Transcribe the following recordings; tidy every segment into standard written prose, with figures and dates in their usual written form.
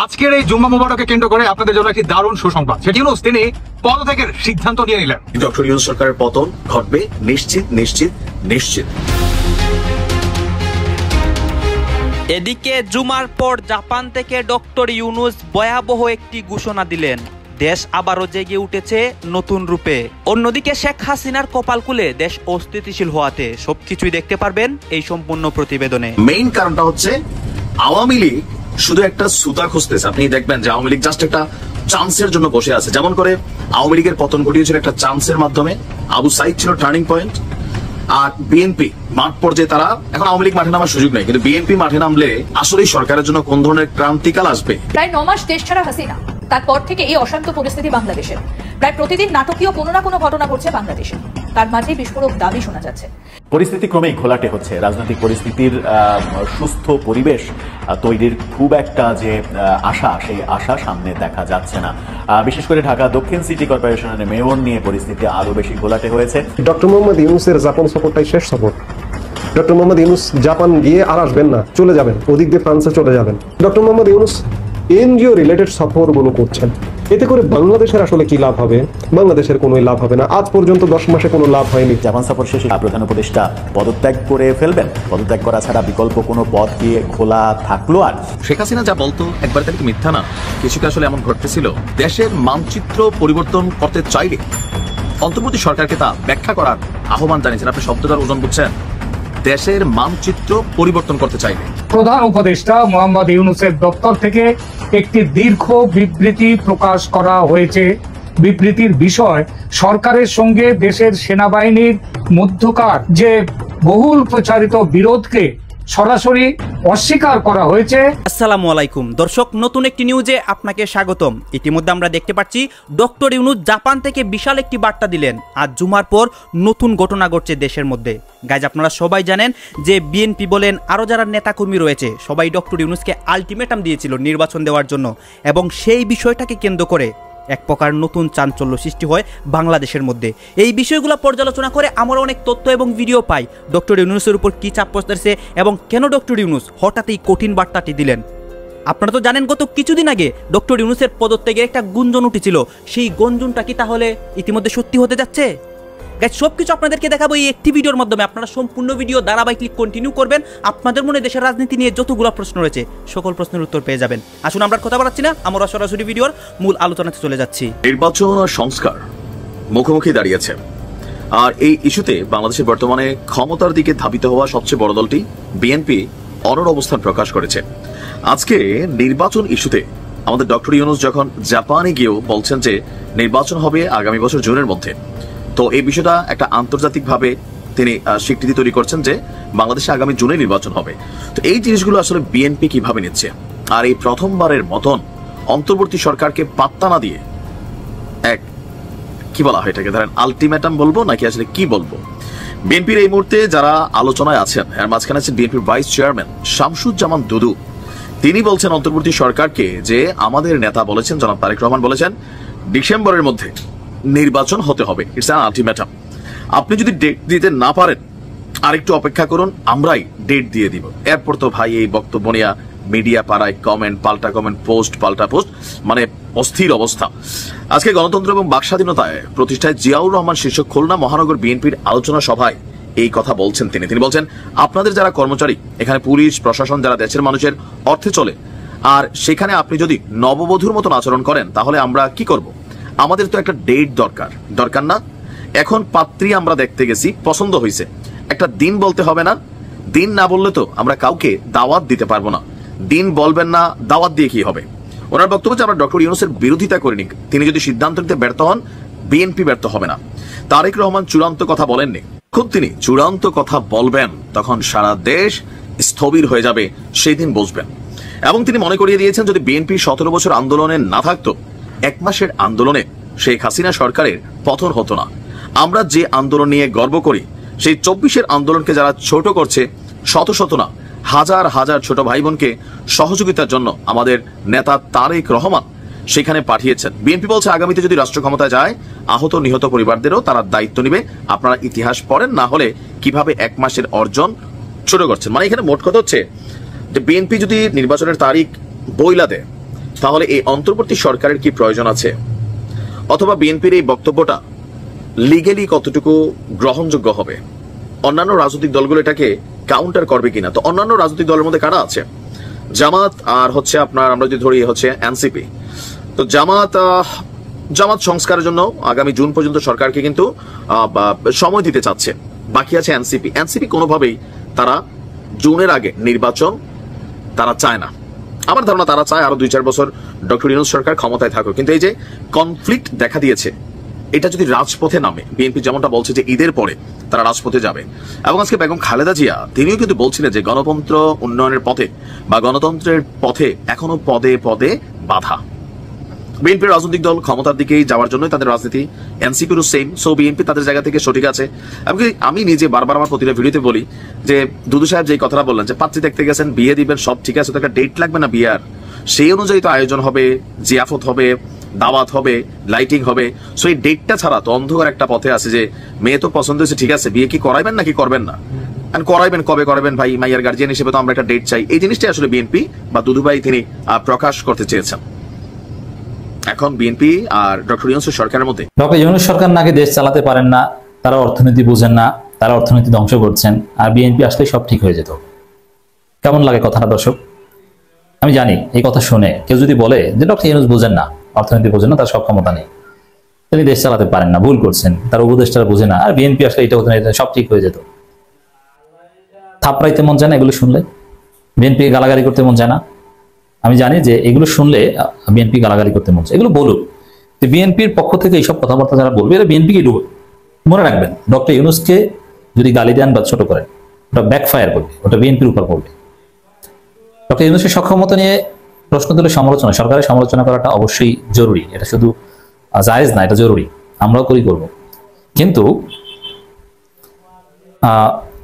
আজকের এই জুম্মা মোবারককে কেন্দ্র করে আপনাদের জন্য একটি দারুণ সুসংবাদ। সেটি হলো তিনি পদত্যাগের সিদ্ধান্ত নিয়ে নিলেন। ডক্টর ইউনূস সরকারের পতন ঘটবে নিশ্চিত নিশ্চিত নিশ্চিত। এদিকে জুমার পর জাপান থেকে ডক্টর ইউনূস ভয়াবহ একটি ঘোষণা দিলেন। দেশ আবারও জেগে উঠেছে নতুন রূপে। অন্যদিকে শেখ হাসিনার কপাল খুলে দেশ অস্থিতিশীল হওয়াতে সবকিছুই দেখতে পারবেন এই সম্পূর্ণ প্রতিবেদনে। মেইন কারণটা হচ্ছে আওয়ামী লীগ শুধু একটা সুতা খুঁজতেছে। আপনি দেখবেন যে আওয়ামী লীগ জাস্ট একটা চান্সের জন্য বসে আছে। যেমন করে আওয়ামী লীগের পতন ঘটিয়েছিল একটা চান্সের মাধ্যমে, আবু সাইদ ছিল টার্নিং পয়েন্ট। আর বিএনপি মাঠ পর্যায়ে তারা এখন আওয়ামী লীগ মাঠে নামার সুযোগ নেই, কিন্তু বিএনপি মাঠে নামলে আসলেই সরকারের জন্য কোন ধরনের ক্রান্তিকাল আসবে। প্রায় 9 মাস দেশ ছাড়া হাসিনা, তারপর থেকে এই অশান্ত পরিস্থিতি বাংলাদেশের। প্রায় প্রতিদিন নাটকীয় কোনো না কোনো ঘটনা ঘটছে বাংলাদেশে, তার মাঝে বিস্ফোরক দাবি শোনা যাচ্ছে। পরিস্থিতি ক্রমেই ঘোলাটে হচ্ছে। রাজনৈতিক পরিস্থিতির সুস্থ পরিবেশ তৈরির খুব একটা যে আশা, সেই আশা সামনে দেখা যাচ্ছে না। বিশেষ করে ঢাকা দক্ষিণ সিটি কর্পোরেশনের মেয়র নিয়ে পরিস্থিতি আরো বেশি ঘোলাটে হয়েছে। ডক্টর মোহাম্মদ ইউনূসের জাপান সফরটাই শেষ সফর। ডক্টর মোহাম্মদ ইউনূস জাপান গিয়ে আর আসবেন না, চলে যাবেন, ওদিক দিয়ে ফ্রান্সে চলে যাবেন। Doctor Muhammad Yunus NGO related সফরগুলো করছেন। এতে করে বাংলাদেশের আসলে কি লাভ হবে? বাংলাদেশের কোনো লাভ হবে না। আজ পর্যন্ত 10 মাসে কোনো লাভ হয়নি। জাপান সফর শেষে প্রধান উপদেষ্টা পদত্যাগ করে ফেলবেন। পদত্যাগ করা ছাড়া বিকল্প কোনো পথ দিয়ে খোলা থাকলো? আর শেখ হাসিনা যা বলতো একবার তার কি মিথ্যা না? কিছু কি আসলে এমন ঘটতেছিল? দেশের মানচিত্র পরিবর্তন করতে চাইলে অন্তর্বর্তী সরকারকে তা ব্যাখ্যা করার আহ্বান জানিয়েছেন। আপনি শব্দটার ওজন বুঝছেন? দেশের মানচিত্র পরিবর্তন করতে চাইলে প্রধান উপদেষ্টা মোহাম্মদ ইউনূসের দপ্তর থেকে একটি দীর্ঘ বিবৃতি প্রকাশ করা হয়েছে। বিবৃতির বিষয় সরকারের সঙ্গে দেশের সেনাবাহিনীর মধ্যকার যে বহুল প্রচারিত বিরোধকে সরাসরি অস্বীকার করা হয়েছে। আসসালামু আলাইকুম দর্শক, নতুন একটি নিউজে আপনাকে স্বাগতম। ইতিমধ্যে আমরা দেখতে পাচ্ছি ডক্টর ইউনূস জাপান থেকে বিশাল একটি বার্তা দিলেন। আজ জুমার পর নতুন ঘটনা ঘটছে দেশের মধ্যে। গাইজ, আপনারা সবাই জানেন যে বিএনপি বলেন আরও যারা নেতাকর্মী রয়েছে সবাই ডক্টর ইউনূসকে আলটিমেটাম দিয়েছিল নির্বাচন দেওয়ার জন্য, এবং সেই বিষয়টাকে কেন্দ্র করে এক প্রকার নতুন চাঞ্চল্য সৃষ্টি হয় বাংলাদেশের মধ্যে। এই বিষয়গুলো পর্যালোচনা করে আমরা অনেক তথ্য এবং ভিডিও পাই ডক্টর ইউনূসের উপর কী চাপ পড়তেছে এবং কেন ডক্টর ইউনূস হঠাৎ এই কঠিন বার্তাটি দিলেন। আপনারা তো জানেন গত কিছুদিন আগে ডক্টর ইউনূসের পদত্যাগের একটা গুঞ্জন উঠেছিল। সেই গুঞ্জনটা কি তাহলে ইতিমধ্যে সত্যি হতে যাচ্ছে? গাইজ, সবকিছু আপনাদেরকে দেখাবো এই একটি ভিডিওর মাধ্যমে। আপনারা সম্পূর্ণ ভিডিও ধারাবাহিক কন্টিনিউ করবেন। আপনাদের মনে দেশের রাজনীতি নিয়ে যতগুলো প্রশ্ন রয়েছে সকল প্রশ্নের উত্তর পেয়ে যাবেন। আসুন আমরা কথা বলাচ্ছি না, আমরা সরাসরি ভিডিওর মূল আলোচনাতে চলে যাচ্ছি। নির্বাচন ও সংস্কার মুখোমুখি দাঁড়িয়েছে। আর এই ইস্যুতে বাংলাদেশের বর্তমানে ক্ষমতার দিকে ধাবিত হওয়া সবচেয়ে বড় দলটি বিএনপি অনড় অবস্থান প্রকাশ করেছে। আজকে নির্বাচন ইস্যুতে আমাদের ডক্টর ইউনূস যখন জাপানে গিয়েও বলছেন যে নির্বাচন হবে আগামী বছর জুনের মধ্যে, তো এই বিষয়টা একটা আন্তর্জাতিকভাবে তিনি স্বীকৃতি তৈরি করছেন যে বাংলাদেশে আগামী জুনে নির্বাচন হবে। তো এই জিনিসগুলো আসলে বিএনপি কিভাবে নিচ্ছে? আর এই প্রথমবারের মতন অন্তর্বর্তী সরকারকে পাত্তা না দিয়ে এক কি বলা হয় এটাকে, ধরেন আলটিমেটাম বলবো নাকি আসলে কি বলবো, বিএনপির এই মুহূর্তে যারা আলোচনায় আছেন এর মাঝখানে আছেন বিএনপির ভাইস চেয়ারম্যান শামসুজ্জামান দুদু। তিনি বলছেন অন্তর্বর্তী সরকারকে যে আমাদের নেতা বলেছেন, জনাব তারেক রহমান বলেছেন ডিসেম্বরের মধ্যে নির্বাচন হতে হবে। It's an ultimatum. আপনি যদি ডেট দিতে না পারেন আরেকটু অপেক্ষা করুন, আমরাই ডেট দিয়ে দিব। এরপর তো ভাই এই বক্তব্য নিয়ে মিডিয়া পাড়ায় কমেন্ট পাল্টা কমেন্ট, পোস্ট পাল্টা পোস্ট, মানে অস্থির অবস্থা। আজকে গণতন্ত্র এবং বাকস্বাধীনতায় প্রতিষ্ঠায় জিয়াউর রহমান শীর্ষক খুলনা মহানগর বিএনপির আলোচনা সভায় এই কথা বলছেন তিনি বলছেন আপনাদের যারা কর্মচারী, এখানে পুলিশ প্রশাসন যারা দেশের মানুষের অর্থে চলে, আর সেখানে আপনি যদি নববধূর মতন আচরণ করেন তাহলে আমরা কি করব? আমাদের তো একটা ডেট দরকার না? এখন পাত্রী আমরা দেখতে গেছি, পছন্দ হয়েছে, একটা দিন বলতে হবে না? দিন না বললে তো আমরা কাউকে দাওয়াত দিতে পারবো না। দিন বলবেন না, দাওয়াত দিয়ে কি হবে? ওনার বক্তব্য হচ্ছে আমরা ডক্টর ইউনূসের বিরোধিতা করিনি। তিনি যদি সিদ্ধান্ত নিতে ব্যর্থ হন, বিএনপি ব্যর্থ হবে না। তারেক রহমান চূড়ান্ত কথা বলেননি, খুব তিনি চূড়ান্ত কথা বলবেন তখন সারা দেশ স্থবির হয়ে যাবে, সেই দিন বুঝবেন। এবং তিনি মনে করিয়ে দিয়েছেন যদি বিএনপি 17 বছর আন্দোলনে না থাকতো, 1 মাসের আন্দোলনে শেখ হাসিনা সরকারের পতন হতো না। আমরা যে আন্দোলন নিয়ে গর্ব করি, সেই 24-এর আন্দোলনকে যারা ছোট করছে, শত না হাজার হাজার ছোট ভাই বোনকে সহযোগিতার জন্য আমাদের নেতা তারেক রহমান সেখানে পাঠিয়েছেন। বিএনপি বলছে আগামীতে যদি রাষ্ট্র ক্ষমতায় যায় আহত নিহত পরিবারদেরও তারা দায়িত্ব নিবে। আপনারা ইতিহাস পড়েন, না হলে কিভাবে 1 মাসের অর্জন ছোট করছেন। মানে এখানে মোট কথা হচ্ছে যে বিএনপি যদি নির্বাচনের তারিখ বইলা দেয় তাহলে এই অন্তর্বর্তী সরকারের কি প্রয়োজন আছে, অথবা বিএনপির এই বক্তব্যটা লিগেলি কতটুকু গ্রহণযোগ্য হবে, অন্যান্য রাজনৈতিক দলগুলো এটাকে কাউন্টার করবে কিনা। তো অন্যান্য রাজনৈতিক দলের মধ্যে কারা আছে? জামাত আর হচ্ছে আপনার, আমরা যদি ধরি হচ্ছে এনসিপি। তো জামাত সংস্কারের জন্য আগামী জুন পর্যন্ত সরকারকে কিন্তু সময় দিতে চাচ্ছে। বাকি আছে এনসিপি কোনোভাবেই তারা জুনের আগে নির্বাচন তারা চায় না। আমার ধারণা তারা চায় আরো 2-4 বছর ডক্টর ইউনূস সরকার ক্ষমতায় থাকুক। কিন্তু এই যে কনফ্লিক্ট দেখা দিয়েছে, এটা যদি রাজপথে নামে, বিএনপি যেমনটা বলছে যে ঈদের পরে তারা রাজপথে যাবে, এবং আজকে বেগম খালেদা জিয়া তিনিও কিন্তু বলছিলেন যে গণতন্ত্র উন্নয়নের পথে বা গণতন্ত্রের পথে এখনো পদে পদে বাধা। বিএনপির রাজনৈতিক দল ক্ষমতার দিকেই যাওয়ার জন্য তাদের রাজনীতি, এনসিপিরও সেম। সো বিএনপি তাদের জায়গা থেকে সঠিক আছে। আমি নিজে বারবার আমার প্রতিটা ভিডিওতে বলি যে দুদু সাহেব যে কথাটা বললেন যে পাত্রী দেখতে গেছেন, বিয়ে দিবেন, সব ঠিক আছে, তো একটা ডেট লাগবে না বিয়ার? সেই অনুযায়ী তো আয়োজন হবে, জিয়াফত হবে, দাওয়াত হবে, লাইটিং হবে। সো এই ডেটটা ছাড়া তো অন্ধকার একটা পথে আছে যে মেয়ে তো পছন্দ হয়েছে, ঠিক আছে, বিয়ে কি করাইবেন নাকি করবেন না, করাইবেন, কবে করাবেন ভাই, মাইয়ার গার্জিয়ান হিসেবে তো আমরা একটা ডেট চাই। এই জিনিসটাই আসলে বিএনপি বা দুদু ভাই তিনি প্রকাশ করতে চেয়েছেন। এখন বিএনপি আর ডক্টর ইউনূস সরকারের মধ্যে, ডক্টর ইউনূস সরকার নাকি দেশ চালাতে পারেন না, তারা অর্থনীতি বুঝেন না, তারা অর্থনীতি ধ্বংস করছেন, আর বিএনপি আসলে সব ঠিক হয়ে যেত। কেমন লাগে কথাটা দর্শক? আমি জানি এই কথা শুনে কেউ যদি বলে যে ডক্টর ইউনূস বুঝেন না, অর্থনীতি বুঝেন না, তার সব ক্ষমতা নেই, তিনি দেশ চালাতে পারেন না, ভুল করছেন, তার উপদেষ্টারা বুঝে না, আর বিএনপি আসলে এটা হতো না, সব ঠিক হয়ে যেত। থাপড়াইতে মন যায় না এগুলো শুনলে? বিএনপি গালাগালি করতে মন যায় না? আমি জানি যে এগুলো শুনলে বিএনপি গালাগালি করতে মন চায়, এগুলো বলুক। বিএনপির পক্ষ থেকে এইসব কথাবার্তা যারা বলবে এরা বিএনপিকে ডুবে। মনে রাখবেন, ডক্টর ইউনূসকে যদি গালি দেন বা ছোট করেন, ওটা ব্যাকফায়ার করবে, ওটা বিএনপির উপর পড়বে। ডক্টর ইউনূসের সক্ষমতা নিয়ে প্রশ্ন তুলে সমালোচনা, সরকারের সমালোচনা করাটা অবশ্যই জরুরি, এটা শুধু জায়েজ না, এটা জরুরি, আমরাও করব। কিন্তু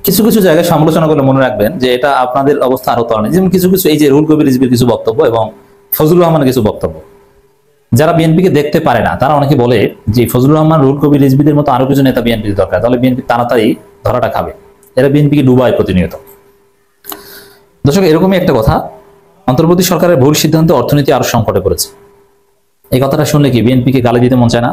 কিছু কিছু জায়গায় সমালোচনা করলে মনে রাখবেন যে এটা আপনাদের অবস্থা আরো তরণে। যেমন কিছু কিছু এই যে রুহুল কবির রিজভীর কিছু বক্তব্য এবং ফজলুর রহমানের কিছু বক্তব্য, যারা বিএনপিকে দেখতে পারে না তারা অনেকে বলে যে ফজলুর রহমান, রুহুল কবির রিজভীদের মতো আরো কিছু নেতা বিএনপির দরকার, তাহলে বিএনপি তাড়াতাড়ি ধরাটা খাবে। এরা বিএনপিকে ডুবায় প্রতিনিয়ত। দর্শক, এরকমই একটা কথা, অন্তর্বর্তী সরকারের ভুল সিদ্ধান্তে অর্থনীতি আরো সংকটে পড়েছে। এই কথাটা শুনলে কি বিএনপিকে গালি দিতে মন চায় না?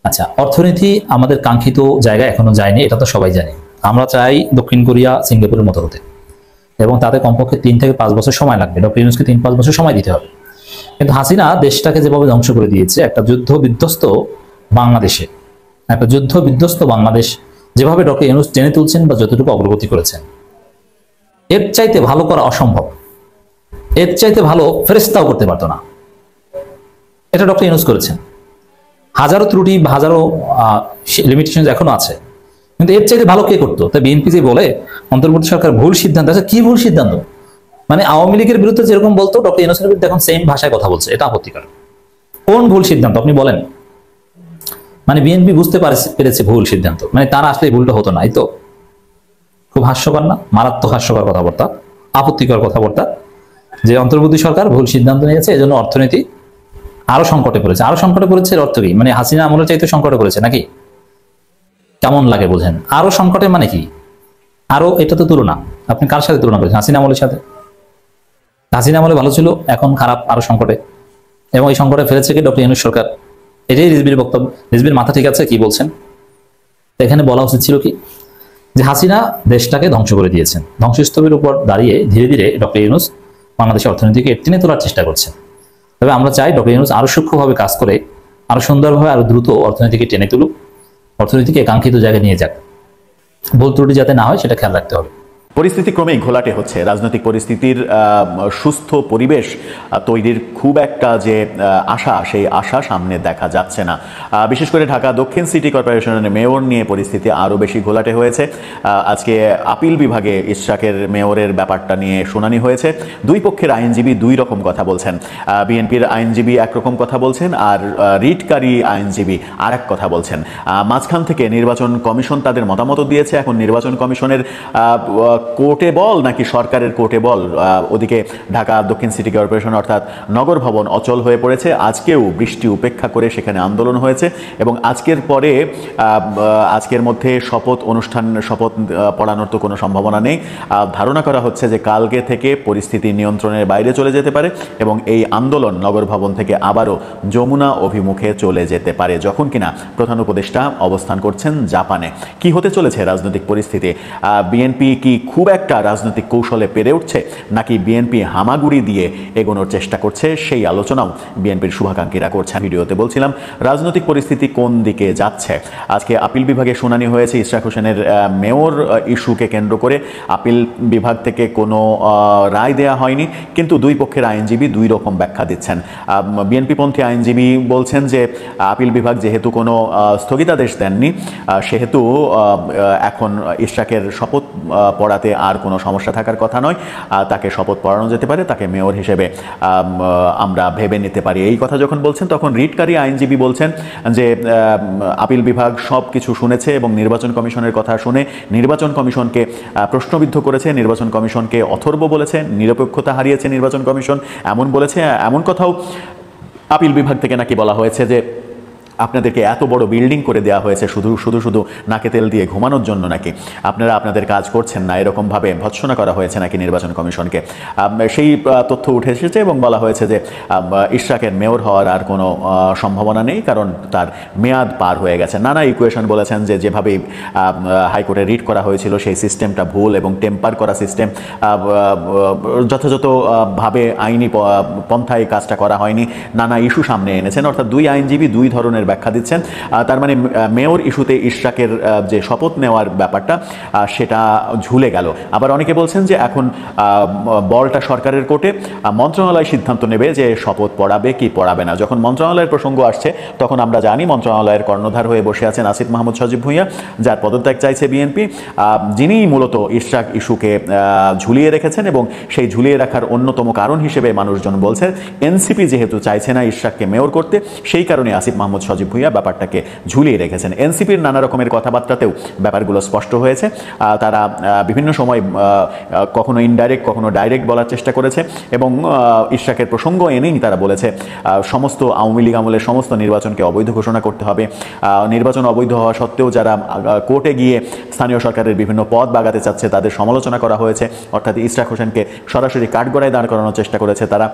আচ্ছা, অর্থনীতি আমাদের কাঙ্ক্ষিত জায়গায় এখনো যায়নি, এটা তো সবাই জানে। আমরা চাই দক্ষিণ কোরিয়া, সিঙ্গাপুরের মতো হতে, এবং তাতে কমপক্ষে 3 থেকে 5 বছর সময় লাগবে। ডক্টর ইউনূসকে 3-5 বছর সময় দিতে হবে। কিন্তু হাসিনা দেশটাকে যেভাবে ধ্বংস করে দিয়েছে, একটা যুদ্ধ বিধ্বস্ত বাংলাদেশে, একটা যুদ্ধ বিধ্বস্ত বাংলাদেশ যেভাবে ডক্টর ইউনূস টেনে তুলছেন বা যতটুকু অগ্রগতি করেছেন, এর চাইতে ভালো করা অসম্ভব। এর চাইতে ভালো ফেরেশতাও করতে পারতো না। এটা ডক্টর ইউনূস করেছেন। হাজারো ত্রুটি, হাজারো লিমিটেশন এখনো আছে, কিন্তু এর চাইতে ভালো কে করতো? তাই বিএনপি যে বলে অন্তর্বর্তী সরকার ভুল সিদ্ধান্ত, আছে কি ভুল সিদ্ধান্ত? মানে আওয়ামী লীগের বিরুদ্ধে যেরকম বলতো, ডক্টর ইউনূসের বিরুদ্ধে এখন সেম ভাষায় কথা বলছে, এটা আপত্তিকর। কোন ভুল সিদ্ধান্ত আপনি বলেন? মানে বিএনপি বুঝতে পেরেছে ভুল সিদ্ধান্ত, মানে তারা আসলে ভুলটা হতো না। এই তো খুব হাস্যকর না? মারাত্মক হাস্যকর কথাবার্তা, আপত্তিকর কথাবার্তা, যে অন্তর্বর্তী সরকার ভুল সিদ্ধান্ত নিয়েছে, এজন্য অর্থনীতি আরো সংকটে পড়েছে। আরো সংকটে পড়েছে এর অর্থ কি? মানে হাসিনা আমলের চাইতে সংকটে পড়েছে নাকি? কেমন লাগে বোঝেন? আরো সংকটে মানে কি? আরো, এটা তো তুলনা, আপনি কার সাথে তুলনা করেছেন? হাসিনা আমলের সাথে। হাসিনা আমলে ভালো ছিল, এখন খারাপ, আরো সংকটে। এবং এই সংকটে ফেলেছে কি ডক্টর ইউনূস সরকার। এটাই রিজভীর বক্তব্য। রিজভীর মাথা ঠিক আছে, কি বলছেন? এখানে বলা উচিত ছিল কি, যে হাসিনা দেশটাকে ধ্বংস করে দিয়েছেন, ধ্বংসস্তূপের উপর দাঁড়িয়ে ধীরে ধীরে ডক্টর ইউনূস বাংলাদেশের অর্থনীতিকে টেনে তোলার চেষ্টা করছেন। তবে আমরা চাই ডক্টর ইউনূস আরো সূক্ষ্মভাবে কাজ করে, আরো সুন্দরভাবে, আরো দ্রুত অর্থনীতিকে টেনে তুলুক, অর্থনীতিকে কাঙ্ক্ষিত জায়গায় নিয়ে যাক। ভুল ত্রুটি যাতে না হয় সেটা খেয়াল রাখতে হবে। পরিস্থিতি ক্রমেই ঘোলাটে হচ্ছে। রাজনৈতিক পরিস্থিতির সুস্থ পরিবেশ তৈরির খুব একটা যে আশা, সেই আশা সামনে দেখা যাচ্ছে না। বিশেষ করে ঢাকা দক্ষিণ সিটি কর্পোরেশনের মেয়র নিয়ে পরিস্থিতি আরও বেশি ঘোলাটে হয়েছে। আজকে আপিল বিভাগে ইশরাকের মেয়রের ব্যাপারটা নিয়ে শুনানি হয়েছে। দুই পক্ষের আইনজীবী দুই রকম কথা বলছেন। বিএনপির আইনজীবী একরকম কথা বলছেন, আর রিটকারী আইনজীবী আর এক কথা বলছেন। মাঝখান থেকে নির্বাচন কমিশন তাদের মতামত দিয়েছে। এখন নির্বাচন কমিশনের কোর্টে বল নাকি সরকারের কোর্টে বল, ওদিকে ঢাকা দক্ষিণ সিটি কর্পোরেশন অর্থাৎ নগর ভবন অচল হয়ে পড়েছে। আজকেও বৃষ্টি উপেক্ষা করে সেখানে আন্দোলন হয়েছে এবং আজকের পরে আজকের মধ্যে শপথ পড়ানোর তো কোনো সম্ভাবনা নেই। ধারণা করা হচ্ছে যে কালকে থেকে পরিস্থিতি নিয়ন্ত্রণের বাইরে চলে যেতে পারে এবং এই আন্দোলন নগর ভবন থেকে আবারও যমুনা অভিমুখে চলে যেতে পারে, যখন কিনা প্রধান উপদেষ্টা অবস্থান করছেন জাপানে। কি হতে চলেছে রাজনৈতিক পরিস্থিতি? বিএনপি কি খুব একটা রাজনৈতিক কৌশলে পেরে উঠছে নাকি বিএনপি হামাগুড়ি দিয়ে এগোনোর চেষ্টা করছে, সেই আলোচনাও বিএনপির শুভাকাঙ্ক্ষীরা করছেন। ভিডিওতে বলছিলাম রাজনৈতিক পরিস্থিতি কোন দিকে যাচ্ছে। আজকে আপিল বিভাগে শুনানি হয়েছে ইশরাক হোসেনের মেয়র ইস্যুকে কেন্দ্র করে। আপিল বিভাগ থেকে কোনো রায় দেয়া হয়নি, কিন্তু দুই পক্ষের আইনজীবী দুই রকম ব্যাখ্যা দিচ্ছেন। বিএনপিপন্থী আইনজীবী বলছেন যে আপিল বিভাগ যেহেতু কোনো স্থগিতাদেশ দেননি, সেহেতু এখন ইশরাকের শপথ পড়াতে আর কোনো সমস্যা থাকার কথা নয়, তাকে শপথ পড়ানো যেতে পারে, তাকে মেয়র হিসেবে আমরা ভেবে নিতে পারি। এই কথা যখন বলছেন তখন রিটকারী আইনজীবী বলছেন যে আপিল বিভাগ সব কিছু শুনেছে এবং নির্বাচন কমিশনের কথা শুনে নির্বাচন কমিশনকে প্রশ্নবিদ্ধ করেছে, নির্বাচন কমিশনকে অথর্ব বলেছে, নিরপেক্ষতা হারিয়েছে নির্বাচন কমিশন এমন বলেছে। এমন কথাও আপিল বিভাগ থেকে নাকি বলা হয়েছে যে আপনাদেরকে এত বড় বিল্ডিং করে দেওয়া হয়েছে শুধু নাকে তেল দিয়ে ঘুমানোর জন্য, নাকি আপনারা আপনাদের কাজ করছেন না, এরকমভাবে ভৎসনা করা হয়েছে নাকি নির্বাচন কমিশনকে। সেই তথ্য উঠে এসেছে এবং বলা হয়েছে যে ইশরাকের মেয়র হওয়ার আর কোনো সম্ভাবনা নেই, কারণ তার মেয়াদ পার হয়ে গেছে। নানা ইকুয়েশন বলেছেন যে যেভাবে হাইকোর্টে রিট করা হয়েছিল সেই সিস্টেমটা ভুল এবং টেম্পার করা সিস্টেম, যথাযথভাবে আইনি পন্থায় কাজটা করা হয়নি, নানা ইস্যু সামনে এনেছেন। অর্থাৎ দুই আইনজীবী দুই ধরনের ব্যাখ্যা দিচ্ছেন। তার মানে মেয়র ইস্যুতে ইশরাকের যে শপথ নেওয়ার ব্যাপারটা সেটা ঝুলে গেল। আবার অনেকে বলছেন যে এখন বলটা সরকারের কোর্টে, মন্ত্রণালয় সিদ্ধান্ত নেবে যে শপথ পড়াবে কি পড়াবে না। যখন মন্ত্রণালয়ের প্রসঙ্গ আসছে তখন আমরা জানি মন্ত্রণালয়ের কর্ণধার হয়ে বসে আছেন আসিফ মাহমুদ সজীব ভুঁইয়া, যার পদত্যাগ চাইছে বিএনপি, যিনি মূলত ইশরাক ইস্যুকে ঝুলিয়ে রেখেছেন এবং সেই ঝুলিয়ে রাখার অন্যতম কারণ হিসেবে মানুষজন বলছেন এনসিপি যেহেতু চাইছে না ইশরাককে মেয়র করতে, সেই কারণে আসিফ মাহমুদ সজীব ভুঁইয়া ব্যাপারটাকে ঝুলিয়ে রেখেছেন। এনসিপির নানা রকমের কথাবার্তাতেও ব্যাপারগুলো স্পষ্ট হয়েছে। তারা বিভিন্ন সময় কখনো ইনডাইরেক্ট কখনো ডাইরেক্ট বলার চেষ্টা করেছে এবং ইশরাকের প্রসঙ্গ এনেই তারা বলেছে সমস্ত আওয়ামী লীগ আমলের সমস্ত নির্বাচনকে অবৈধ ঘোষণা করতে হবে। নির্বাচন অবৈধ হওয়া সত্ত্বেও যারা কোর্টে গিয়ে স্থানীয় সরকারের বিভিন্ন পদ বাগাতে চাচ্ছে তাদের সমালোচনা করা হয়েছে, অর্থাৎ ইশরাক হোসেনকে সরাসরি কাঠগড়ায় দাঁড় করানোর চেষ্টা করেছে তারা।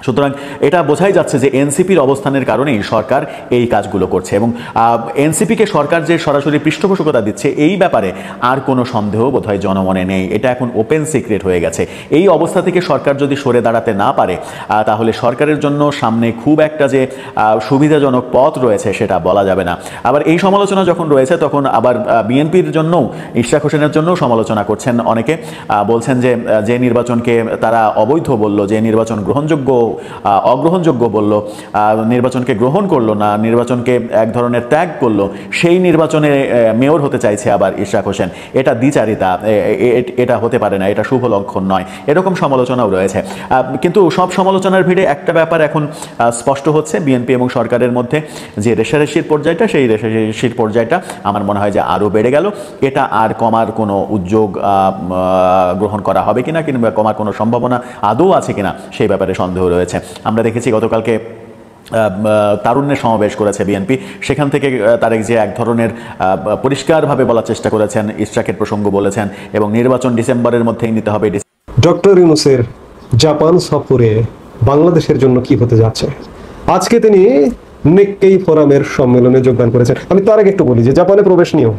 সুতরাং এটা বোঝাই যাচ্ছে যে এনসিপির অবস্থানের কারণেই সরকার এই কাজগুলো করছে এবং এনসিপিকে সরকার যে সরাসরি পৃষ্ঠপোষকতা দিচ্ছে এই ব্যাপারে আর কোনো সন্দেহ বোধহয় জনমনে নেই। এটা এখন ওপেন সিক্রেট হয়ে গেছে। এই অবস্থা থেকে সরকার যদি সরে দাঁড়াতে না পারে তাহলে সরকারের জন্য সামনে খুব একটা যে সুবিধাজনক পথ রয়েছে সেটা বলা যাবে না। আবার এই সমালোচনা যখন রয়েছে তখন আবার বিএনপির জন্যও ইশরাক হোসেনের জন্যও সমালোচনা করছেন অনেকে, বলছেন যে নির্বাচনকে তারা অবৈধ বলল, যে নির্বাচন অগ্রহণযোগ্য বলল, নির্বাচনকে গ্রহণ করলো না, নির্বাচনকে এক ধরনের ত্যাগ করলো, সেই নির্বাচনে মেয়র হতে চাইছে আবার ইশরাক হোসেন। এটা দ্বিচারিতা, এটা হতে পারে না, এটা শুভ লক্ষণ নয়, এরকম সমালোচনাও রয়েছে। কিন্তু সব সমালোচনার ভিড়ে একটা ব্যাপার এখন স্পষ্ট হচ্ছে, বিএনপি এবং সরকারের মধ্যে যে রেষারেষির পর্যায়টা, সেই রেষারেষির পর্যায়টা আমার মনে হয় যে আরও বেড়ে গেল। এটা আর কমার কোনো উদ্যোগ গ্রহণ করা হবে কিনা কিংবা কমার কোনো সম্ভাবনা আদৌ আছে কিনা সেই ব্যাপারে সন্দেহ রয়েছে। আমরা দেখেছি গতকালকে তারুণ্যের সমাবেশ করেছে বিএনপি, সেখান থেকে তারেক জিয়া এক ধরনের পরিষ্কারভাবে বলার চেষ্টা করেছেন, ইশরাকের প্রসঙ্গ বলেছেন এবং নির্বাচন ডিসেম্বরের মধ্যেই নিতে হবে। ডক্টর ইউনূসের জাপান সফরে বাংলাদেশের জন্য কি হতে যাচ্ছে? আজকে তিনি নিক্কেই ফোরামের সম্মেলনে যোগদান করেছেন। আমি তার আগে একটু বলি যে জাপানে প্রবেশ নিয়েও,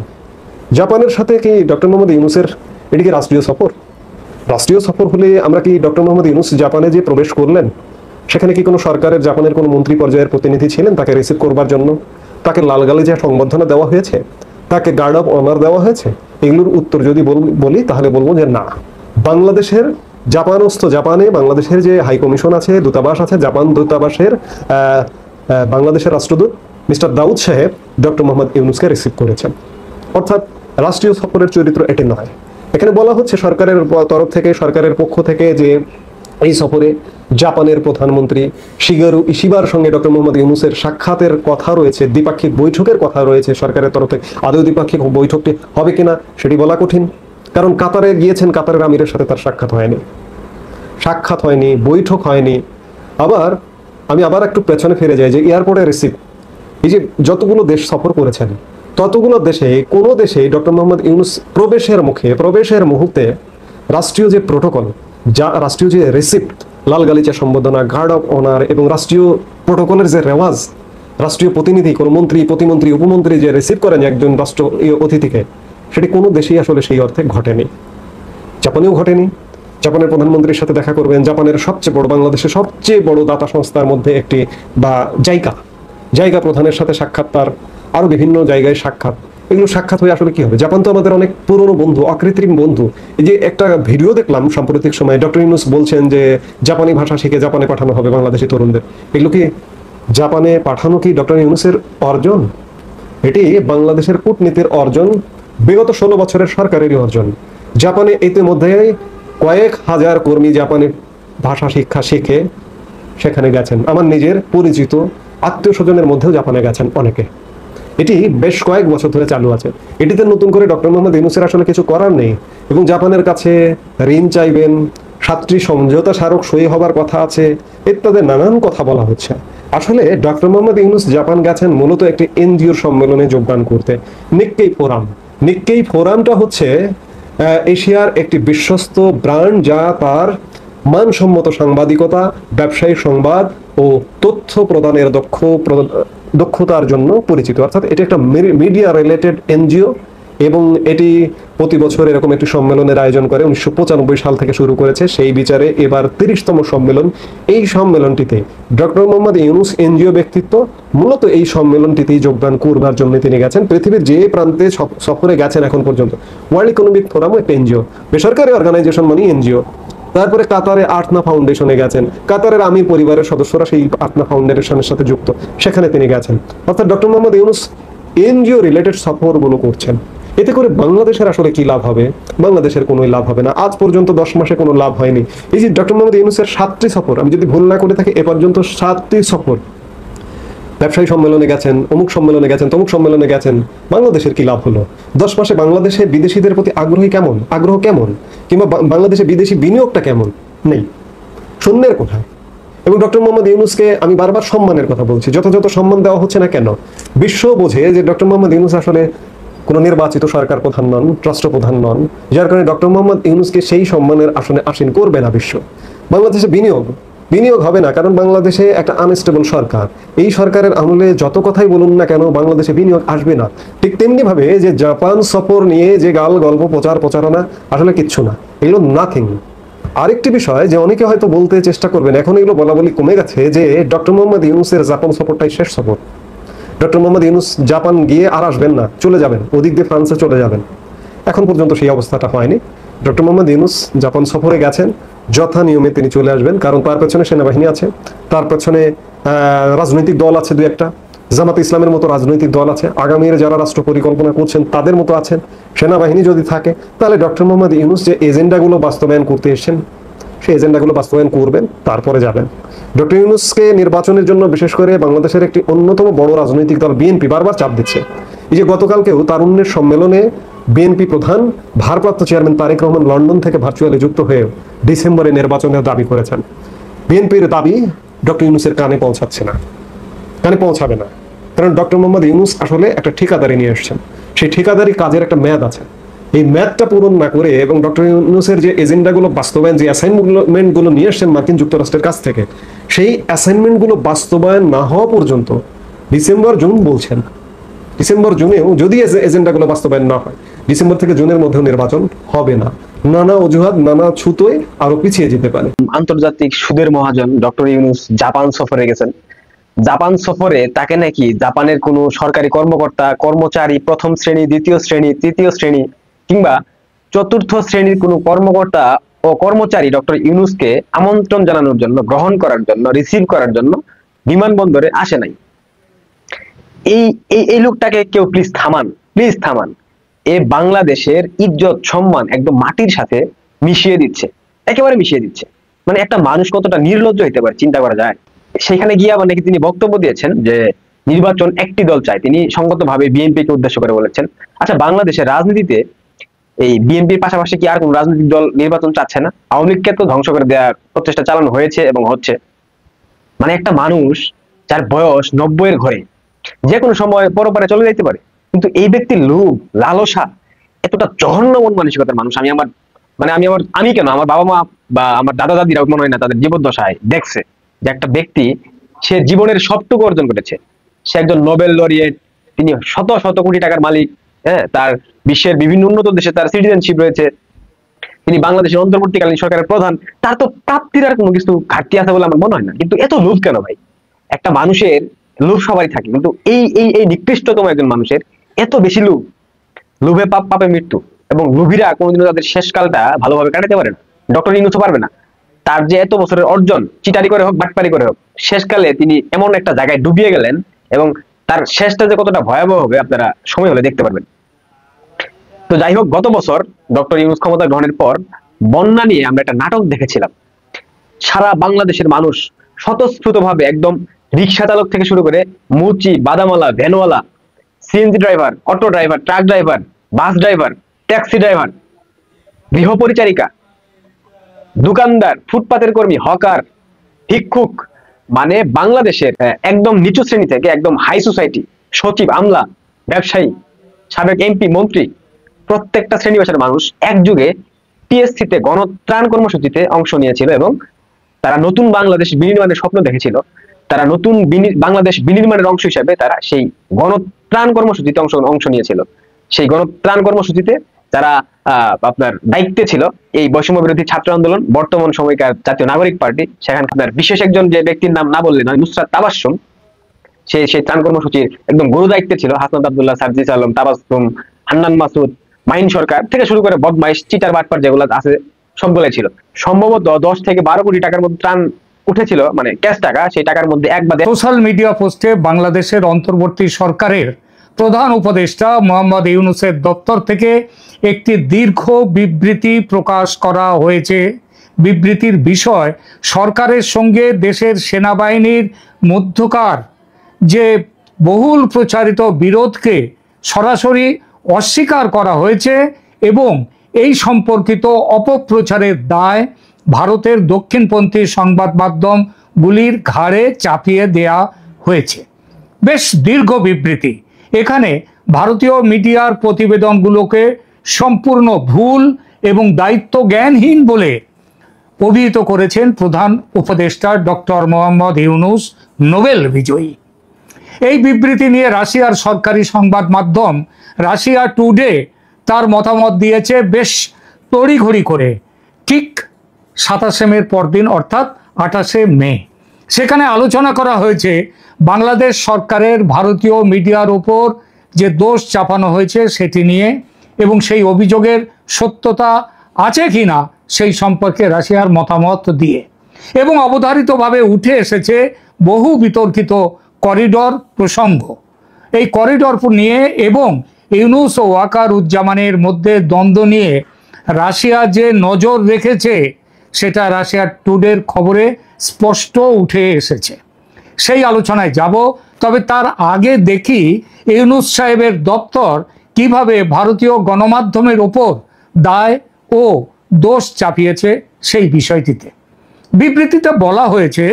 জাপানের সাথে কি ডক্টর মোহাম্মদ ইউনূসের এটিকে রাষ্ট্রীয় সফর? রাষ্ট্রীয় সফর হলে আমরা কি ডক্টর মোহাম্মদ ইউনূস জাপানে যে প্রবেশ করলেন সেখানে কি কোনো সরকারের জাপানের কোনো মন্ত্রী পর্যায়ের প্রতিনিধি ছিলেন তাকে রিসিভ করবার জন্য? তাকে লালগালে যে সংবর্ধনা দেওয়া হয়েছে, তাকে গার্ড অফ অনার দেওয়া হয়েছে? এগুলোর উত্তর যদি বলি তাহলে বলবো যে না। বাংলাদেশের জাপানে বাংলাদেশের যে হাই কমিশন আছে, দূতাবাস আছে, জাপান দূতাবাসের বাংলাদেশের রাষ্ট্রদূত মিস্টার দাউদ সাহেব ডক্টর মোহাম্মদ ইউনূসকে রিসিভ করেছেন। অর্থাৎ রাষ্ট্রীয় সফরের চরিত্র এটি নয়। এখানে বলা হচ্ছে সরকারের তরফ থেকে, সরকারের পক্ষ থেকে যে এই সফরে জাপানের প্রধানমন্ত্রী শিগেরু ইশিবার সঙ্গে ডক্টর মোহাম্মদ ইউনূসের সাক্ষাতের কথা রয়েছে, দ্বিপাক্ষিক বৈঠকের কথা রয়েছে সরকারের তরফ থেকে। আদৌ দ্বিপাক্ষিক বৈঠকটি হবে কিনা সেটি বলা কঠিন। কারণ কাতারে গিয়েছেন, কাতারের আমিরের সাথে তার সাক্ষাৎ হয়নি, বৈঠক হয়নি। আবার আমি আবার একটু পেছনে ফিরে যাই যে এয়ারপোর্টে রিসিভ, এই যে যতগুলো দেশ সফর করেছেন ততগুলো দেশে কোনো দেশে ডক্টর মোহাম্মদ ইউনূস প্রবেশের মুহূর্তে রাষ্ট্রীয় যে প্রোটোকল, রাষ্ট্রীয় যে রিসিপ্ট, লাল গালিচা সম্বোধনা, গার্ড অফ অনার এবং রাষ্ট্রীয় প্রোটোকলের যে রেওয়াজ, রাষ্ট্রীয় প্রতিনিধি, কোনো মন্ত্রী, প্রতিমন্ত্রী, উপমন্ত্রী যে রিসিভ করেন একজন রাষ্ট্র অতিথিকে, সেটি কোনো দেশেই আসলে সেই অর্থে ঘটেনি। জাপানেও ঘটেনি। জাপানের প্রধানমন্ত্রীর সাথে দেখা করবেন, জাপানের সবচেয়ে বড়, বাংলাদেশের সবচেয়ে বড় দাতা সংস্থার মধ্যে একটি, বা জায়গা প্রধানের সাথে সাক্ষাৎ, তার আরো বিভিন্ন জায়গায় সাক্ষাৎ, এগুলো সাক্ষাৎ হয়ে আসলে কি হবে? জাপান তো আমাদের অনেক পুরনো বন্ধু, অকৃত্রিম বন্ধু। এই যে একটা ভিডিও দেখলাম সাম্প্রতিক সময়ে, ডক্টর ইউনূস বলছেন যে জাপানি ভাষা শিখে জাপানে পাঠানো হবে বাংলাদেশি তরুণদের। এগুলো কি জাপানে পাঠানো কি ডক্টর ইউনূসের অর্জন? এটি বাংলাদেশের কূটনীতির অর্জন, বিগত 16 বছরের সরকারেরই অর্জন। জাপানে ইতিমধ্যে কয়েক হাজার কর্মী জাপানি ভাষা শিক্ষা শিখে সেখানে গেছেন। আমার নিজের পরিচিত আত্মীয় স্বজনের মধ্যেও জাপানে গেছেন অনেকে। এটি বেশ কয়েক বছর ধরে চালু আছে। এটিতে নতুন করে ডক্টর মোহাম্মদ ইউনূসের আসলে কিছু করার নেই। এবং জাপানের কাছে ঋণ চাইবেন, 7টি সমঝোতা স্মারক সই হবার কথা আছে, ইত্যাদি নানান কথা বলা হচ্ছে। আসলে ডক্টর মোহাম্মদ ইউনূস জাপান গেছেন মূলত একটি এনজিওর সম্মেলনে যোগদান করতে, নিক্কেই ফোরামটা হচ্ছে এশিয়ার একটি বিশ্বস্ত ব্র্যান্ড, যা তার মানসম্মত সাংবাদিকতা, ব্যবসায়িক সংবাদ ও তথ্য প্রদানের দক্ষতার জন্য পরিচিত। অর্থাৎ এটি একটা মিডিয়া রিলেটেড এনজিও এবং এটি প্রতি বছর এরকম একটি সম্মেলনের আয়োজন করে। 1995 সাল থেকে শুরু করেছে, সেই বিচারে এবার 30তম সম্মেলন। এই সম্মেলনটিতে ডক্টর মোহাম্মদ ইউনূস এনজিও ব্যক্তিত্ব মূলত এই সম্মেলনটিতেই যোগদান করবার জন্য তিনি গেছেন। পৃথিবীর যে প্রান্তে সফরে গেছেন এখন পর্যন্ত, ওয়ার্ল্ড ইকোনমিক ফোরাম একটা এনজিও, বেসরকারি অর্গানাইজেশন মানে এনজিও। তারপরে কাতারে আর্টনা ফাউন্ডেশনে গেছেন, কাতারের আমির পরিবারের সদস্যরা সেই আর্টনা ফাউন্ডেশনের সাথে যুক্ত, সেখানে তিনি গেছেন। অর্থাৎ doctor Muhammad Yunus NGO related সফরগুলো করছেন। এতে করে বাংলাদেশের আসলে কি লাভ হবে? বাংলাদেশের কোনো লাভ হবে না। আজ পর্যন্ত 10 মাসে কোনো লাভ হয়নি। এই যে ডক্টর মোহাম্মদ ইউনূসের 7টি সফর, আমি যদি ভুল না করে থাকি, এ পর্যন্ত 7টি সফর, ব্যবসায়ী সম্মেলনে গেছেন, অমুক সম্মেলনে গেছেন, তমুক সম্মেলনে গেছেন, বাংলাদেশের কি লাভ হলো? 10 মাসে বাংলাদেশে বিদেশিদের প্রতি আগ্রহ কেমন, কিংবা বাংলাদেশে বিদেশি বিনিয়োগটা কেমন? নেই, শূন্যের কোঠায়। এবং ডক্টর মোহাম্মদ ইউনূসকে আমি বারবার সম্মানের কথা বলছি, যথাযথ সম্মান দেওয়া হচ্ছে না কেন? বিশ্ব বোঝে যে ডক্টর মোহাম্মদ ইউনূস আসলে কোনো নির্বাচিত সরকার প্রধান নন, রাষ্ট্রপ্রধান নন, যার কারণে ডক্টর মোহাম্মদ ইউনূসকে সেই সম্মানের আসনে আসীন করবে না বিশ্ব। বাংলাদেশে বিনিয়োগ হবে না, কারণ বাংলাদেশে একটা আনস্টেবল সরকার। এই সরকারের আমলে যত কথাই বলুন না কেন, বাংলাদেশে বিনিয়োগ আসবে না। ঠিক তেমনি ভাবে যে জাপান সফর নিয়ে যে গল্প প্রচারণা, আসলে কিচ্ছু না, এগুলো নাথিং। আরেকটি বিষয় যে অনেকে হয়তো বলতে চেষ্টা করবেন, এখন এগুলো বলা কমে গেছে, যে ডক্টর মোহাম্মদ ইউনূসের জাপান সফরটাই শেষ সফর। ডক্টর মোহাম্মদ ইউনূস জাপান গিয়ে আর আসবেন না, চলে যাবেন, ওদিক দিয়ে ফ্রান্সে চলে যাবেন। এখন পর্যন্ত সেই অবস্থাটা হয়নি। ডক্টর মোহাম্মদ ইউনূস জাপান সফরে গেছেন, যথা নিয়মে তিনি চলে আসবেন, কারণ তার পেছনে সেনাবাহিনী আছে, তার পেছনে রাজনৈতিক দল আছে, 2-1টা জামাত ইসলামের মতো রাজনৈতিক দল আছে, আগামীর যারা রাষ্ট্র পরিকল্পনা করছেন তাদের মতো আছেন। সেনাবাহিনী যদি থাকে, তাহলে ডক্টর মোহাম্মদ ইউনূস যে এজেন্ডাগুলো বাস্তবায়ন করতে এসেছেন, সেই এজেন্ডাগুলো বাস্তবায়ন করবেন, তারপরে যাবেন। ডক্টর ইউনূসকে নির্বাচনের জন্য বিশেষ করে বাংলাদেশের একটি অন্যতম বড় রাজনৈতিক দল বিএনপি বারবার চাপ দিচ্ছে। এই যে গতকালকেও তারুণ্যের সম্মেলনে বিএনপি প্রধান ভারপ্রাপ্ত চেয়ারম্যান তারেক রহমান লন্ডন থেকে ভার্চুয়ালি যুক্ত হয়ে ডিসেম্বরে নির্বাচনের দাবি করেছেন। বিএনপির দাবি ডক্টর ইউনূসের কানে পৌঁছাবে না, কারণ ডক্টর মোহাম্মদ ইউনূস আসলে একটা ঠিকাদারি নিয়ে এসেছেন। সেই ঠিকাদারি কাজের একটা মেয়াদ আছে, এই মেয়াদটা পূরণ না করে এবং ডক্টর ইউনূসের যে এজেন্ডাগুলো বাস্তবায়ন, যে অ্যাসাইনমেন্টগুলো নিয়ে এসছেন মার্কিন যুক্তরাষ্ট্রের কাছ থেকে, সেই অ্যাসাইনমেন্টগুলো বাস্তবায়ন না হওয়া পর্যন্ত ডিসেম্বর জুন বলছেন, ডিসেম্বর জুনেও যদি এজেন্ডাগুলো বাস্তবায়ন না হয়, ডিসেম্বর থেকে জুনের মধ্যেও নির্বাচন হবে না। নানা অজুহাত, নানা ছুতোয় আরো পিছিয়ে যেতে পারে। আন্তর্জাতিক সুদের মহাজন ডক্টর ইউনূস জাপান সফরে গেছেন। জাপান সফরে তাকে নাকি জাপানের কোনো সরকারি কর্মকর্তা, কর্মচারী, 1ম শ্রেণী, 2য় শ্রেণী, 3য় শ্রেণী কিংবা 4র্থ শ্রেণীর কোনো কর্মকর্তা ও কর্মচারী ডক্টর ইউনূসকে আমন্ত্রণ জানানোর জন্য, গ্রহণ করার জন্য, রিসিভ করার জন্য বিমানবন্দরে আসে নাই। এই লোকটাকে কেউ প্লিজ থামান। এ বাংলাদেশের ইজ্জত সম্মান একদম মাটির সাথে মিশিয়ে দিচ্ছে, একেবারে মিশিয়ে দিচ্ছে। মানে একটা মানুষ কতটা নির্লজ্জ হতে পারে চিন্তা করা যায়। সেখানে গিয়ে আবার নাকি তিনি বক্তব্য দিয়েছেন যে নির্বাচন একটি দল চায়, তিনি সঙ্গতভাবে বিএনপিকে উদ্দেশ্য করে বলেছেন। আচ্ছা, বাংলাদেশের রাজনীতিতে এই বিএনপির পাশাপাশি কি আর কোন রাজনৈতিক দল নির্বাচন চাচ্ছে না? আওয়ামী লীগকে তো ধ্বংস করে দেওয়ার প্রচেষ্টা চালানো হয়েছে এবং হচ্ছে। মানে একটা মানুষ যার বয়স 90-এর ঘরে যে কোনো সময় পরপারে চলে যেতে পারে, কিন্তু এই ব্যক্তির লোভ লালসা এতটা জঘন্য মন মানসিকতার মানুষ আমি কেন আমার বাবা মা বা আমার দাদা দাদিরা মনে হয় না তাদের জীবদ্দশায় দেখছে যে একটা ব্যক্তি সে জীবনের সবটুকু অর্জন করেছে, সে একজন নোবেল লরিয়েট, তিনি শত শত কোটি টাকার মালিক, হ্যাঁ, তার বিশ্বের বিভিন্ন উন্নত দেশে তার সিটিজেনশিপ রয়েছে, তিনি বাংলাদেশের অন্তর্বর্তীকালীন সরকারের প্রধান, তার তো প্রাপ্তির আর কোনো কিছু ঘাটতি আছে বলে আমার মনে হয় না। কিন্তু এত লোভ কেন ভাই? একটা মানুষের লোভ সবারই থাকে, কিন্তু এই নিকৃষ্টতম একজন মানুষের এত বেশি লোভ। লোভে পাপ, পাপে মৃত্যু, এবং লোভীরা কোনোদিনও তাদের শেষকালটা ভালোভাবে কাটাতে পারে না। ডক্টর ইউনূসও পারবে না। তার যে এত বছরের অর্জন, চিটারি করে হোক বাটপারি করে হোক, শেষকালে তিনি এমন একটা জায়গায় ডুবিয়ে গেলেন, এবং তার শেষটা যে কতটা ভয়াবহ হবে আপনারা সময় হলে দেখতে পারবেন। তো যাই হোক, গত বছর ডক্টর ইউনূস ক্ষমতা গ্রহণের পর বন্যা নিয়ে আমরা একটা নাটক দেখেছিলাম। সারা বাংলাদেশের মানুষ স্বতঃস্ফূর্তভাবে একদম রিক্সা চালক থেকে শুরু করে মুচি, বাদামওয়ালা, ভ্যানওয়ালা, CNG driver, auto driver, truck driver, bus driver, taxi driver, গৃহ পরিচারিকা, দোকানদার, ফুটপাতের কর্মী, হকার, ভিক্ষুক, মানে বাংলাদেশের একদম নিচু শ্রেণী থেকে একদম হাই সোসাইটি, সচিব, আমলা, ব্যবসায়ী, সাবেক এমপি, মন্ত্রী, প্রত্যেকটা শ্রেণী পেশার মানুষ একযুগে টিএসসিতে গণত্রাণ কর্মসূচিতে অংশ নিয়েছিল, এবং তারা নতুন বাংলাদেশ বিনির্মাণের স্বপ্ন দেখেছিল। তারা নতুন বাংলাদেশ বিনির্মাণের অংশ হিসেবে তারা সেই গণত্রাণ কর্মসূচিতে অংশ নিয়েছিল। সেই গণত্রাণ কর্মসূচিতে যারা আপনার দায়িত্বে ছিল এই বৈষম্য বিরোধী ছাত্র আন্দোলন, বর্তমান সময়কার জাতীয় নাগরিক পার্টি, সেখানে আপনার বিশেষ একজন যে ব্যক্তির নাম না বললে নয়, নুসরাত তাবাসসুম, সেই ত্রাণ কর্মসূচির একদম গুরু দায়িত্বে ছিল। হাসনাত আব্দুল্লাহ, সার্জিস আলম, তাবাসসুম, হান্নান মাসুদ, মাইন সরকার থেকে শুরু করে বদমাইশ, চিটার, বাটপার যেগুলো আছে সবগুলাই ছিল। সম্ভবত 10 থেকে 12 কোটি টাকার মধ্যে ত্রাণ উঠেছিল, মানে ক্যাশ টাকা। সেই টাকার মধ্যে সোশ্যাল মিডিয়া পোস্টে বাংলাদেশের অন্তর্বর্তী সরকারের প্রধান উপদেষ্টা মোহাম্মদ ইউনূসের দপ্তর থেকে একটি দীর্ঘ বিবৃতি প্রকাশ করা হয়েছে। বিবৃতির বিষয়, সরকারের সঙ্গে দেশের সেনাবাহিনীর মধ্যকার যে বহুল প্রচারিত বিরোধকে সরাসরি অস্বীকার করা হয়েছে, এবং এই সম্পর্কিত অপপ্রচারের দায় ভারতের দক্ষিণপন্থী সংবাদ মাধ্যমগুলির ঘাড়ে চাপিয়ে দেয়া হয়েছে। বেশ দীর্ঘ বিবৃতি। এখানে ভারতীয় মিডিয়ার প্রতিবেদনগুলোকে সম্পূর্ণ ভুল এবং দায়িত্ব জ্ঞানহীন বলে অভিহিত করেছেন প্রধান উপদেষ্টা ডক্টর মোহাম্মদ ইউনূস, নোবেল বিজয়ী। এই বিবৃতি নিয়ে রাশিয়ার সরকারি সংবাদ মাধ্যম রাশিয়া টুডে তার মতামত দিয়েছে বেশ তড়িঘড়ি করে, ঠিক 27 মের পরদিন, অর্থাৎ 28শে মে। সেখানে আলোচনা করা হয়েছে বাংলাদেশ সরকারের ভারতীয় মিডিয়ার উপর যে দোষ চাপানো হয়েছে সেটি নিয়ে, এবং সেই অভিযোগের সত্যতা আছে কিনা সেই সম্পর্কে রাশিয়ার মতামত দিয়ে, এবং অবধারিতভাবে উঠে এসেছে বহু বিতর্কিত করিডর প্রসঙ্গ। এই করিডর নিয়ে এবং ইউনূস ও ওয়াকারুজ্জামানের মধ্যে দ্বন্দ্ব নিয়ে রাশিয়া যে নজর রেখেছে সেটা রাশিয়ার টুডের খবরে স্পষ্ট উঠে এসেছে। সেই আলোচনায় যাব, তবে তার আগে দেখি ইউনূস সাহেবের দপ্তর কিভাবে ভারতীয় গণমাধ্যমের ওপর দায় ও দোষ চাপিয়েছে সেই বিষয়টিতে। বিবৃতিতে বলা হয়েছে,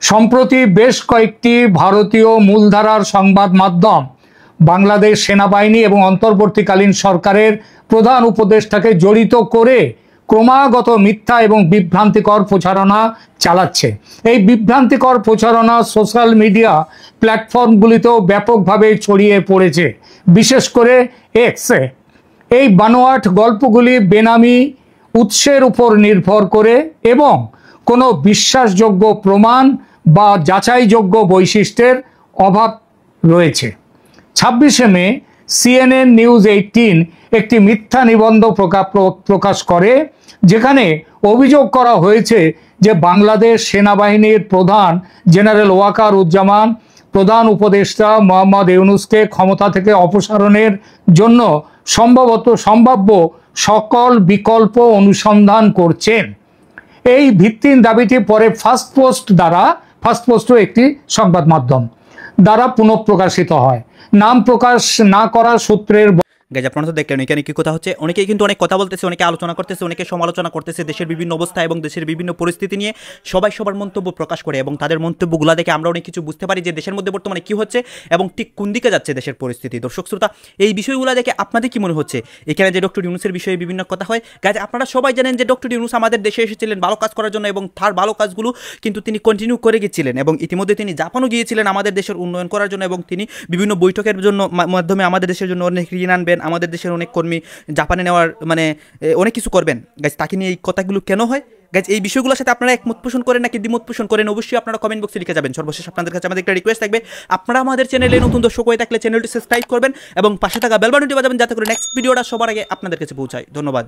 সম্প্রতি বেশ কয়েকটি ভারতীয় মূলধারার সংবাদ মাধ্যম বাংলাদেশ সেনাবাহিনী এবং অন্তর্বর্তীকালীন সরকারের প্রধান উপদেষ্টাকে জড়িত করে ক্রমাগত মিথ্যা এবং বিভ্রান্তিকর প্রচারণা চালাচ্ছে। এই বিভ্রান্তিকর প্রচারণা সোশ্যাল মিডিয়া প্ল্যাটফর্মগুলিতেও ব্যাপকভাবে ছড়িয়ে পড়েছে, বিশেষ করে এক্সে। এই বানোয়াট গল্পগুলি বেনামি উৎসের উপর নির্ভর করে এবং কোনো বিশ্বাসযোগ্য প্রমাণ বা যাচাইযোগ্য বৈশিষ্ট্যের অভাব রয়েছে। 26শে মে CNN নিউজ 18 একটি মিথ্যা নিবন্ধ প্রকাশ করে, যেখানে অভিযোগ করা হয়েছে যে বাংলাদেশ সেনাবাহিনীর প্রধান জেনারেল ওয়াকারুজ্জামান প্রধান উপদেষ্টা মোহাম্মদ ইউনূসকে ক্ষমতা থেকে অপসারণের জন্য সম্ভাব্য সকল বিকল্প অনুসন্ধান করছেন। এই ভিত্তিহীন দাবিটি পরে ফার্স্ট পোস্ট একটি সংবাদ মাধ্যম দ্বারা পুনঃপ্রকাশিত হয়। নাম প্রকাশ না করা সূত্রের গাইজ আপনারা তো দেখলেন এখানে কি কথা হচ্ছে, অনেকেই কিন্তু অনেক কথা বলতেছে, অনেকে আলোচনা করতেছে, অনেকে সমালোচনা করতেছে দেশের বিভিন্ন অবস্থা এবং দেশের বিভিন্ন পরিস্থিতি নিয়ে সবাই সবার মন্তব্য প্রকাশ করে এবং তাদের মন্তব্যগুলো দেখে আমরা অনেক কিছু বুঝতে পারি যে দেশের মধ্যে বর্তমানে কি হচ্ছে এবং ঠিক কোন দিকে যাচ্ছে দেশের পরিস্থিতি। দর্শক শ্রোতা, এই বিষয়গুলো দেখে আপনাদের কি মনে হচ্ছে? এখানে যে ডক্টর ইউনূসের বিষয়ে বিভিন্ন কথা হয়, গাইজ আপনারা সবাই জানেন যে ডক্টর ইউনূস আমাদের দেশে এসেছিলেন ভালো কাজ করার জন্য এবং তার ভালো কাজগুলো কিন্তু তিনি কন্টিনিউ করে গিয়েছিলেন এবং ইতিমধ্যে তিনি জাপানও গিয়েছিলেন আমাদের দেশের উন্নয়ন করার জন্য এবং তিনি বিভিন্ন বৈঠকের জন্য মাধ্যমে আমাদের দেশের জন্য অনেক ঋণ আনবেন, আমাদের দেশের অনেক কর্মী জাপানে নেওয়ার মানে অনেক কিছু করবেন। গাইজ তাকে নিয়ে এই কথাগুলো কেন হয়? গাইজ এই বিষয়গুলোর সাথে আপনারা একমত পোষণ করেন নাকি দ্বিমত পোষণ করেন অবশ্যই আপনারা কমেন্ট বক্সে লিখে যাবেন। সর্বশেষ আপনাদের কাছে আমাদের একটা রিকোয়েস্ট থাকবে, আপনারা আমাদের চ্যানেলে নতুন দর্শক হয়ে থাকলে চ্যানেলটি সাবস্ক্রাইব করবেন এবং পাশে থাকা বেল বাটনটি বাজাবেন যাতে করে নেক্সট ভিডিওটা সবার আগে আপনাদের কাছে পৌঁছায়। ধন্যবাদ।